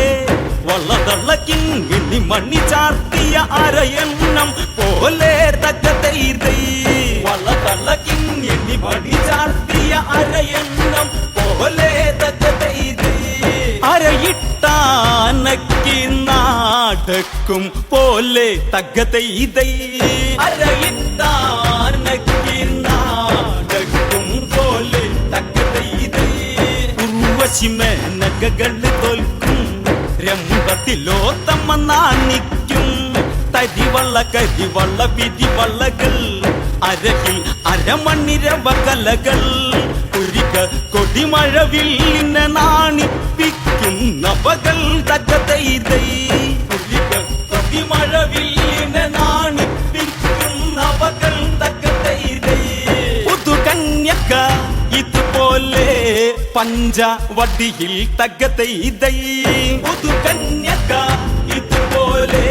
വളതള്ള കിങ്ങിണി മണി ചാർത്തിയ അരയണ്ണം പോലെ തകതൈതൈ വളതള്ള കിങ്ങിണി മണി ചാർത്തിയ അരയണ്ണം പോലെ തകതൈതൈ അരയിട്ടാനക്കി നാടക്കും പോലെ തകതൈതൈ അരയിട്ടാനക്കി നാടക്കും പോലെ തകതൈതൈ ഉർവശിമേനകകൾ തോൽക്കും രംഗത്തിലോത്തമ്മ നാണിക്കും തരിവള്ള കരിവള്ള വിധിവള്ളകൾ അരകിൽ അരമണിരവകലകൾ കുരിക കൊടിമഴവില്ലിനെ നാണിപ്പിക്കുന്നവകൾ തകതൈതൈ കുരിക കൊടിമഴവില്ലിനെ നാണിപ്പിക്കുന്നവകൾ തകതൈതൈ പുതുകന്യക ഇതുപോലെ പഞ്ചവടിയിൽ തകതൈതൈ പുതുകന്യക ഇതുപോലെ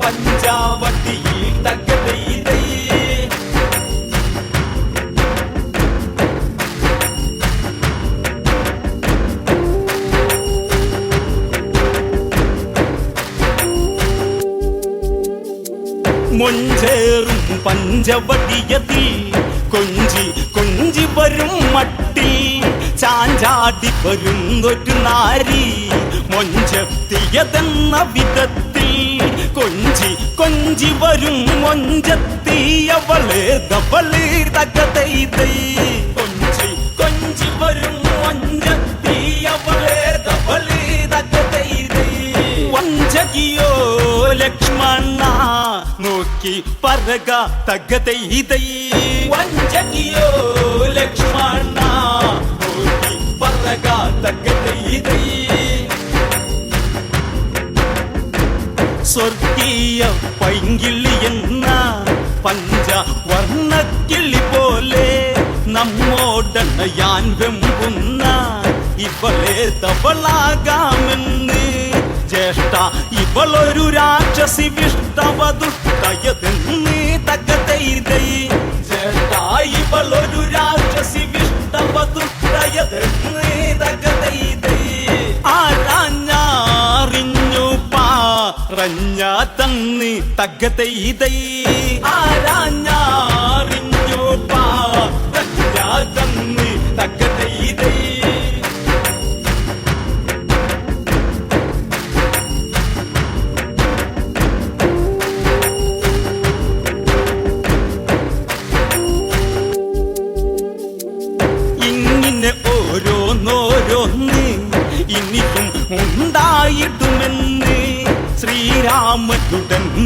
പഞ്ചവടിയിൽ തകതൈതൈ മൊഞ്ചേറും പഞ്ചവടിയതിൽ കൊഞ്ചി കൊഞ്ചി വരും മട്ടിൽ ചാഞ്ചാടി വരുന്നൊരു നാരി മൊഞ്ചെത്തിയതെന്ന വിധത്തിൽ കൊഞ്ചി കൊഞ്ചി വരും മൊഞ്ചെത്തിയവളെ ദവളെ തകതൈതൈ കൊഞ്ചി കൊഞ്ചി വരും മൊഞ്ചെത്തിയവളെ ദവളെ തകതൈതൈ വഞ്ചകിയോ ലക്ഷ്മണ നോക്കി പറക തകതൈതൈ വഞ്ചകിയോ ലക്ഷ്മണ നോക്കി പറക തകതൈതൈ സ്വർഗീയ പൈങ്കിളി എന്ന പഞ്ചവർണ്ണക്കിളി പോലെ നമ്മോടണയാൻ വെമ്പുന്ന ഇവളെ തവളാകാമെന്ന് ജ്യേഷ്ഠ ഇവളൊരു രാക്ഷസി വിഷ്ടവതുഷ്ടയതെന്ന് തകതൈതൈ ജ്യേഷ്ഠ ഇവളൊരു രാക്ഷസി വിഷ്ടവതുഷ്ടയതെന്ന് തകതൈതൈ ആരാഞ്ഞറിഞ്ഞു പറഞ്ഞ തന്ന് തകതൈതൈ ആരാഞ്ഞറിഞ്ഞു പറഞ്ഞ തന്ന് തകതൈതൈ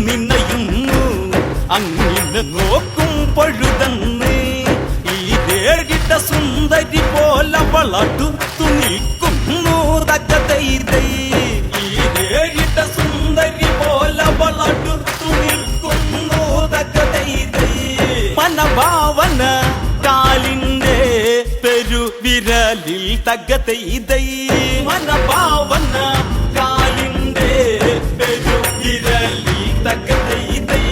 നിന്നയുന്നു അങ്ങനെ നോക്കും പൊഴുതന്ന് ഈ തേടിട്ട സുന്ദരി പോലെ വളടുത്തു നിൽക്കുന്നു തക്കതൈതൈ ഈ തേടിട്ട സുന്ദരി പോലെ വളടുത്തു നിൽക്കുന്നു തക്കതൈതൈ മനഭാവന കാലിന്റെ പെരുവിരലിൽ തകതൈതൈ മനഭാവന കാലിന്റെ പെരുവിരലിൽ തകതൈതൈ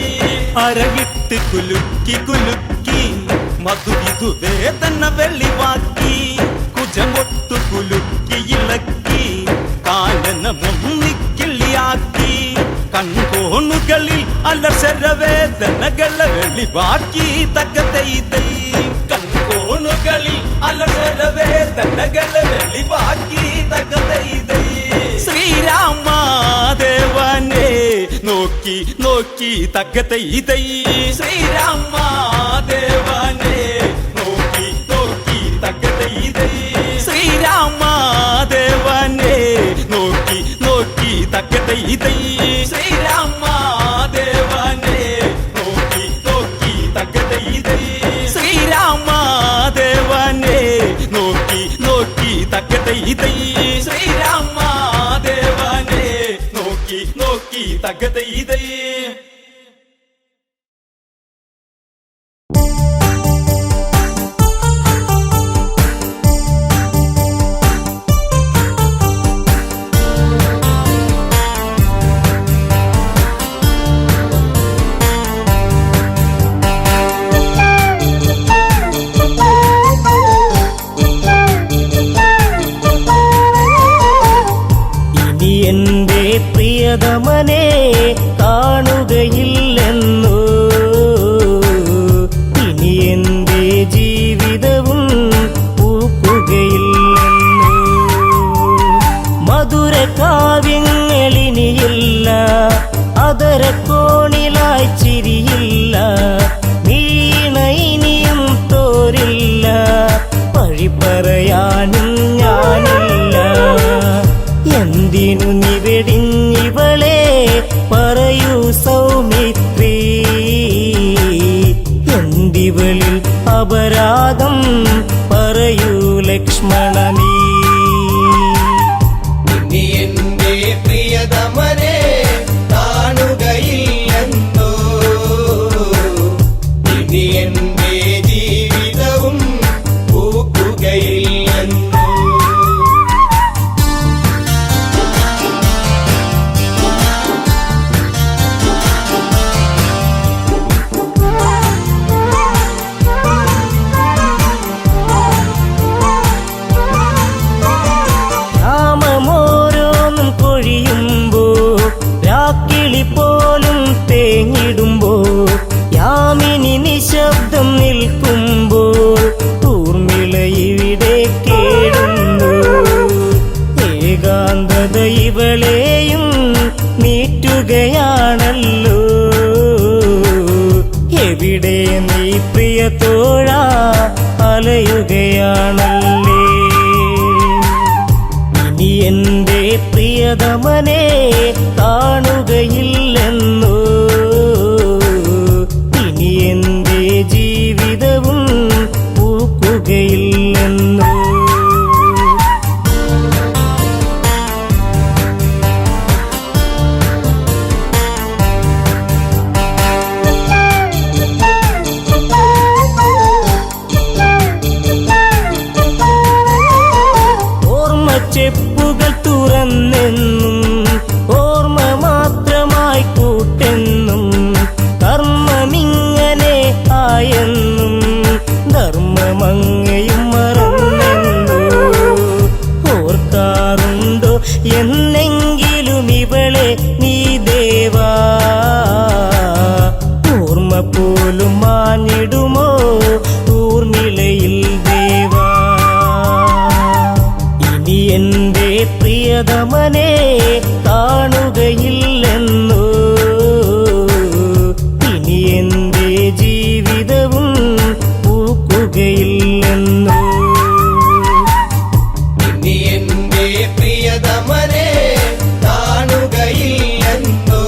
അരകിട്ട് കുലുക്കി കുലുക്കി മധുവിധു വേദന വെളിവാക്കി കുജമൊട്ടു കുലുക്കി ഇളക്കി കാലന മുന്നിക്കിള്ളിയാക്കി കൺകോണുകളിൽ അലർശരവേദനകളെ വെളിവാക്കി തകതൈതൈ കൺകോണുകളിൽ അലർശരവേദനകളെ വെളിവാക്കി തകതൈതൈ ശ്രീരാമദേവനെ നോക്കി നോക്കി തകതൈതൈ ശ്രീരാമദേവനെ നോക്കി നോക്കി തകതൈതൈ ശ്രീരാമദേവനെ നോക്കി നോക്കി തകതൈതൈ ശ്രീരാമദേവനെ നോക്കി നോക്കി തകതൈതൈ ശ്രീരാമദേവനെ നോക്കി നോക്കി തകതൈതൈ ശ്രീരാമദേവനെ നോക്കി നോക്കി തകതൈതൈ എന്റെ പ്രിയതമനെ കാണുകയില്ലെന്നോ ഇനി എന്റെ ജീവിതവും പൂക്കുകയില്ലെന്നോ മധുര കാവ്യങ്ങളിനിയില്ല അതരക്കോണിലായി ചിരിയില്ല വീണ ഇനിയും തോരില്ല വഴി പറയാനും ഞാനില്ല എന്തിനു നിവെടിഞ്ഞിവളെ പറയൂ സൗമിത്രി എന്തിവളിൽ അപരാധം പറയൂ ലക്ഷ്മണനീ ഇനി എന്റെ പ്രിയതമനെ കാണുകയില്ലെന്നോ ഇനി എന്റെ ജീവിതവും പൂക്കുകയില്ലെന്നോ നാമമോരോന്നും കൊഴിയുമ്പോ രാക്കിളി പോലും തേങ്ങിടുമ്പോ യാമിനി നിശബ്ദം നിൽക്കുമ്പോൾ ഊർമിള ഇവിടെ കേടുന്നു ഏകാന്തത ഇവളെയും നീറ്റുകയാണല്ലോ എവിടെ നീ പ്രിയ തോഴ അലയുകയാണല്ലേ ഇനി എന്റെ പ്രിയതമനെ കാണുകയില്ലെന്നോ ഇനി എന്റെ ജീവിതവും പൂക്കുകയില്ലെന്നോ ചെപ്പുകൾ തുറന്നെന്നും ഓർമ്മ മാത്രമായി കൂട്ടെന്നും കർമ്മമിങ്ങനെ ആയെന്നും ധർമ്മമങ്ങയും മറന്നെന്നു ഓർക്കാറുണ്ടോ എന്നെങ്കിലും ഇവളെ നീ ദേവാ ഓർമ്മ പോലും മാഞ്ഞിടുമോ ഊർമിളയിൽ ദേവാ ഇനി എന്റെ പ്രിയതമനെ കാണുകയില്ലെന്നോ ഇനി എന്റെ ജീവിതവും പൂക്കുകയില്ലെന്നോ ഇനി എന്റെ പ്രിയതമനെ കാണുകയില്ലെന്നോ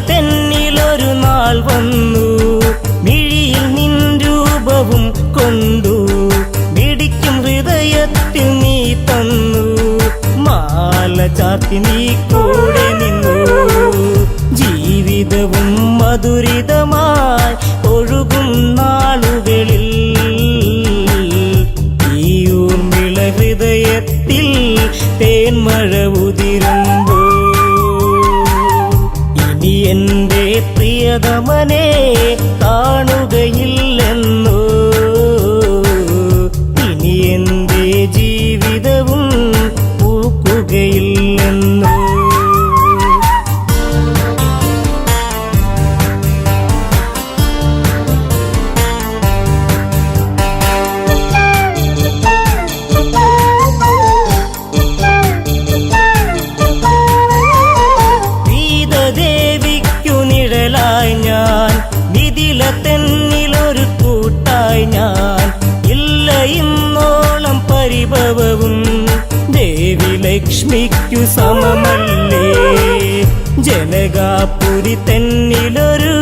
തെന്നിലൊരു നാൾ വന്നു, മിഴിയിൽ നിൻ രൂപവും കൊണ്ടു, മിടിക്കും ഹൃദയത്തിൽ നീ തന്നു, മാല ചാർത്തി നീ കൂടെ നിന്നു. ജീവിതവും മധുരിതമായി ഒഴുകും നാളുകളിൽ ഈ ഊർമിള ഹൃദയത്തിൽ തേന്മഴ ഉതിരുമ്പോ ഇനി എൻ്റെ പ്രിയതമനെ കാണുകയില്ലെന്നോ, ഇനി എൻ്റെ ജീവിതവും പൂക്കുകയില്ലെന്നോ. തെന്നിലൊരു കൂട്ടായി ഞാൻ ഇല്ല ഇന്നോളം പരിഭവവും ദേവി ലക്ഷ്മിക്കു സമമല്ലേ. ജനകാപുരി തെന്നിലൊരു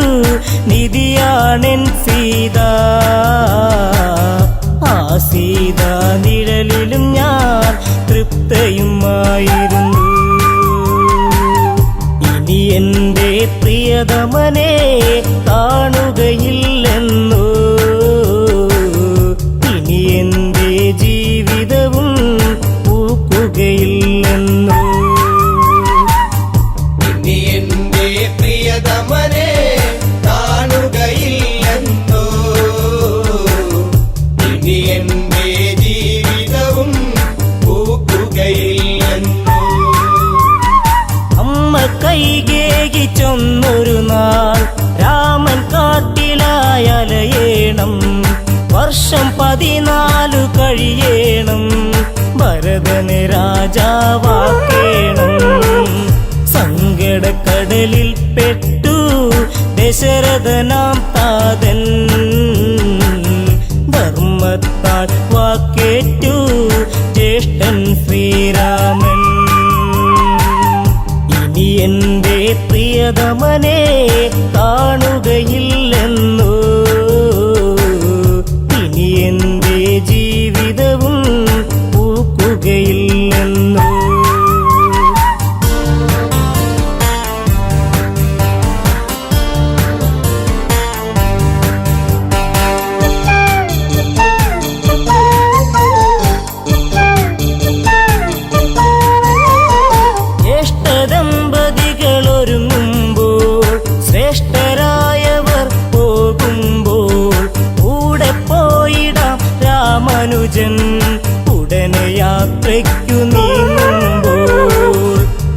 നിധിയാണെൻ സീത, ആ സീത നിഴലിലും ഞാൻ തൃപ്തയുമായിരുന്നു. ഇനി എൻ്റെ പ്രിയതമനെ കാണുകയില്ലെന്നോ, ഇനി എൻ്റെ ജീവിതവും പൂക്കുകയില്ലെന്നോ. ഇനി എന്റെ പ്രിയതമനെ കാണുകയില്ലെന്നോ, ഇനി എന്റെ ജീവിതവും പൂക്കുകയില്ലെന്നോ. അമ്മ കൈകേകി ചൊന്നൊരു നാൾ രാമൻ കാട്ടിലായലയേണം, വർഷം 14 കഴിയേണം, ഭരതനെ രാജാവാക്കേണം. സങ്കടക്കടലിൽ പെട്ടു ദശരഥനാം താതൻ, ധർമ്മത്താൽ വാക്കേറ്റു ജ്യേഷ്ഠൻ ശ്രീരാമൻ. ഇനി എൻ്റെ പ്രിയതമനെ കാണുകയില്ലെന്നോ, ഇനി എൻ്റെ ജീവിതവും പൂക്കുകയില്ലെന്നോ. ജ്യേഷ്ഠദമ്പതികളൊരുങ്ങുമ്പോൾ ശ്രേഷ്ഠരായവർ പോകുമ്പോൾ കൂടെ പോയിടാം രാമാനുജൻ. ഉടനെ യാത്രയ്ക്കു നീങ്ങുമ്പോൾ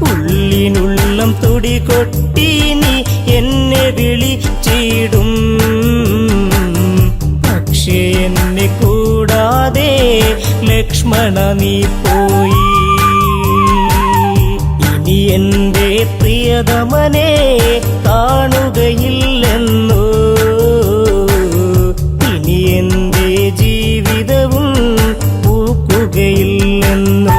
ഉള്ളിനുള്ളം തുടികൊട്ടി നീ എന്നെ വിളിച്ചിടും, പക്ഷേ എന്നെ കൂടാതെ ലക്ഷ്മണ നീ പോയി. ഇനി എൻ്റെ പ്രിയതമനെ കാണുകയില്ലെന്നോ, ഇനി എൻ്റെ ജീവിതവും പൂക്കുകയില്ലെന്നോ.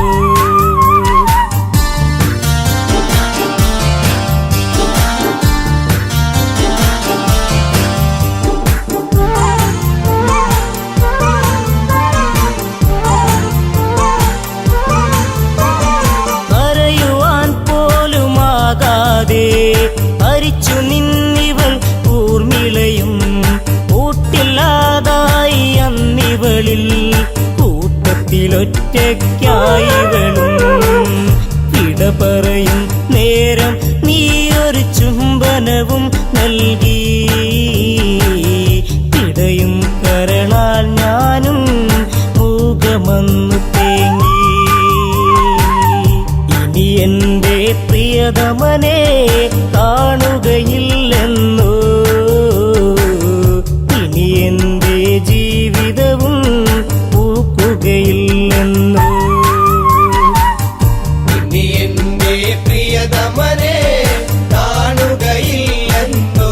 ഹരിച്ചു നിന്നിവൾ ഊർമിളയും, കൂട്ടില്ലാതായി അന്നിവളിൽ കൂട്ടത്തിലൊറ്റയ്ക്കായിവളും. ഇട പറയും നേരം നീയൊരു ചുംബനവും നൽകി, ഇടയും കരളാൽ ഞാനും മൂകമന്നു തേങ്ങി. ഇനി എൻ്റെ പ്രിയതമനെ കാണുകയില്ലെന്നോ, ഇനി എൻ്റെ ജീവിതവും പൂക്കുകയില്ലെന്നോ. ഇനി എന്റെ പ്രിയതമനെ കാണുകയില്ലെന്നോ,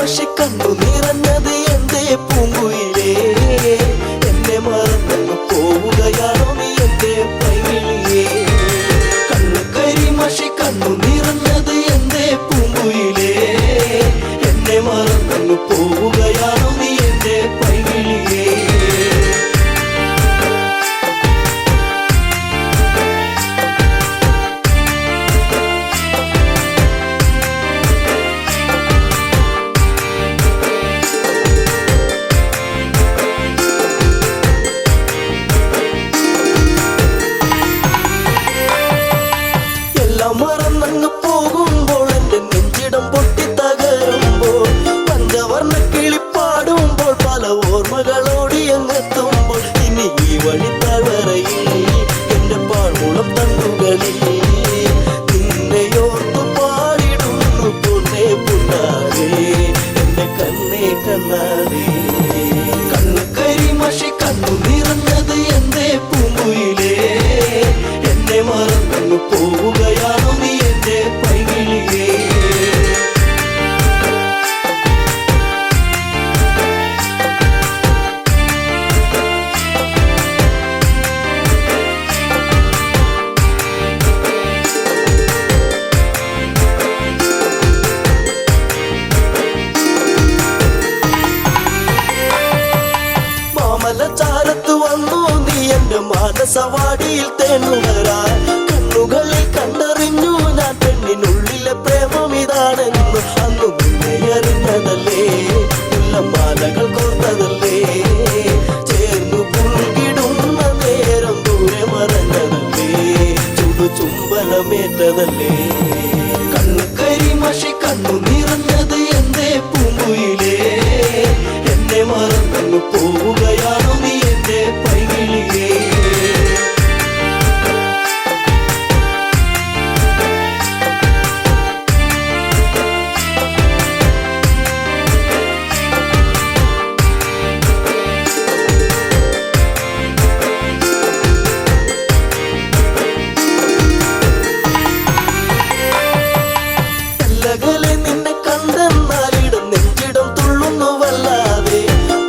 മഷി കണ്ണു നിറഞ്ഞത് എന്റെ പൂങ്കുയിലേ എന്നെ മറന്നു പോവുകയാണോ നീ എന്റെ പൈകിളിയേ കണ്ണുകരി മഷി കണ്ണു നിറഞ്ഞത് എന്റെ പൂങ്കുയിലേ എന്നെ മറന്നു പോവുകയാണോ നീ എന്റെ പൈകിളിയേ മറന്നങ്ങ് പോകുമ്പോൾ എന്റെ നെഞ്ചിടം പൊട്ടി തകരുമ്പോൾ പഞ്ചവർണ്ണ കിളിപ്പാടുമ്പോൾ പല ഓർമ്മകളോടി അങ്ങെത്തുമ്പോൾ ഇനി ഈ വഴി താഴ്വരയിൽ എന്റെ പാഴ്മുളം തണ്ടുകളിൽ നിന്നെയോർത്തു പാടിടുന്നു പൊന്നേ പുണ്ണാരേ എന്റെ കണ്ണേ കണ്ണാരേ കണ്ണുകരി മഷി കണ്ണു നിറഞ്ഞത് എന്റെ പൂങ്കുയിലേ എന്നെ മറന്നു പോവുകയാണോ നീ എന്റെ പൈകിളിയേ മാമലച്ചാരത്ത് വന്നു നീ എന്റെ മാനസവാടിയിൽ തേനുകരാൻ കണ്ണുകളിൽ കണ്ടറിഞ്ഞു ഞാൻ പെണ്ണിനുള്ളിലെ പ്രേമം ഇതാണെന്ന് അന്നു നിന്നെ അറിഞ്ഞതല്ലേ മാലകൾ കോർത്തതല്ലേ ചേർന്നു പുൽകിടുന്ന നേരം ദൂരെ മറഞ്ഞതല്ലേ ചുംബനമേറ്റതല്ലേ കണ്ണുകരി മഷി കണ്ണു നിറഞ്ഞത് എന്റെ പൂങ്കുയിലേ എന്നെ മറന്നു പോവുകയാണോ നീ എന്റെ പൈകിളിയേ നിന്നെ കണ്ടെന്നാലിടം നെഞ്ചിടം തുള്ളുന്നു വല്ലാതെ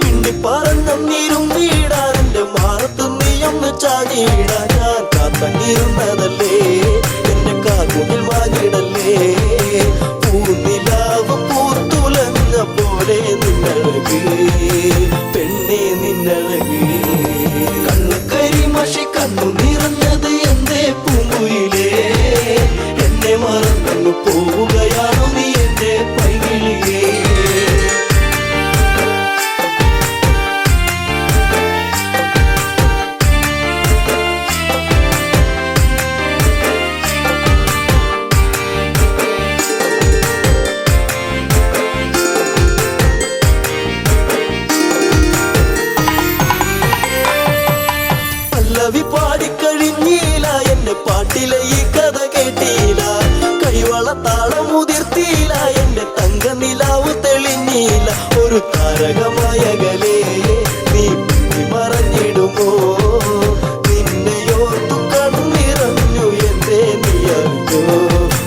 പിണ്ടി പറഞ്ഞിരും വീടാൻ എന്റെ മാറത്ത് നീയൊന്ന് ചാടിയിടാൻ ഞാൻ കാത്തങ്ങിരുന്നതല്ലേ എന്റെ കാർമുകിൽ വാങ്ങിടല്ലേ പൂനിലാവ് പൂത്തുലഞ്ഞ പോലെ നിന്നഴക് പെണ്ണെ നിന്നഴക് കണ്ണുകരി മഷി കണ്ണു നിറഞ്ഞത് എന്റെ പൂങ്കുയിലേ എന്നെ മറന്നു പോവുകയാണോ നീ എന്റെ പൈകിളിയേ പല്ലവി പാടിക്കഴിഞ്ഞില്ല എന്റെ പാട്ടിലെ ഈ കഥ കേട്ടില്ല കൈവള താളം മുതിർത്തിയില്ല എന്റെ തങ്ക നിലാവ് തെളിഞ്ഞില്ല ഒരു താരകമായകലേ നീ മറഞ്ഞിടുമോ നിന്നെയോർത്തു കണ്ണിറഞ്ഞു എന്റെ നീ അറിഞ്ഞോ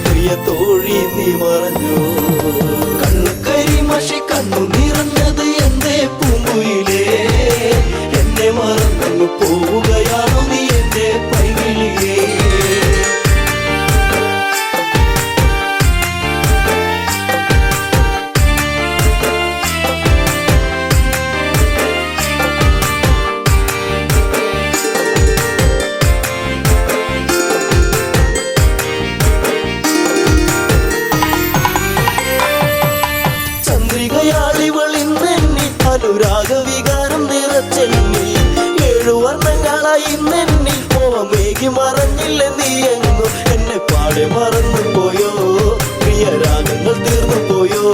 പ്രിയ തോഴി നീ മറഞ്ഞു കണ്ണുകരി മഷി കണ്ണു നിറഞ്ഞത് എന്റെ പൂങ്കുയിലേ എന്നെ മറന്നു പോവുകയാണോ നീ എന്റെ പൈകിളിയേ ചന്ദ്രികയാളിവളിന്നെന്നി അനുരാഗവികാരം നിറച്ചെന്നി 7 വർണ്ണങ്ങളായി നെന്നി മോഹമേകി മറഞ്ഞില്ല നീ എങ്ങു എന്നെ പാടെ മറന്നു പോയോ പ്രിയ രാഗങ്ങൾ തീർന്നു പോയോ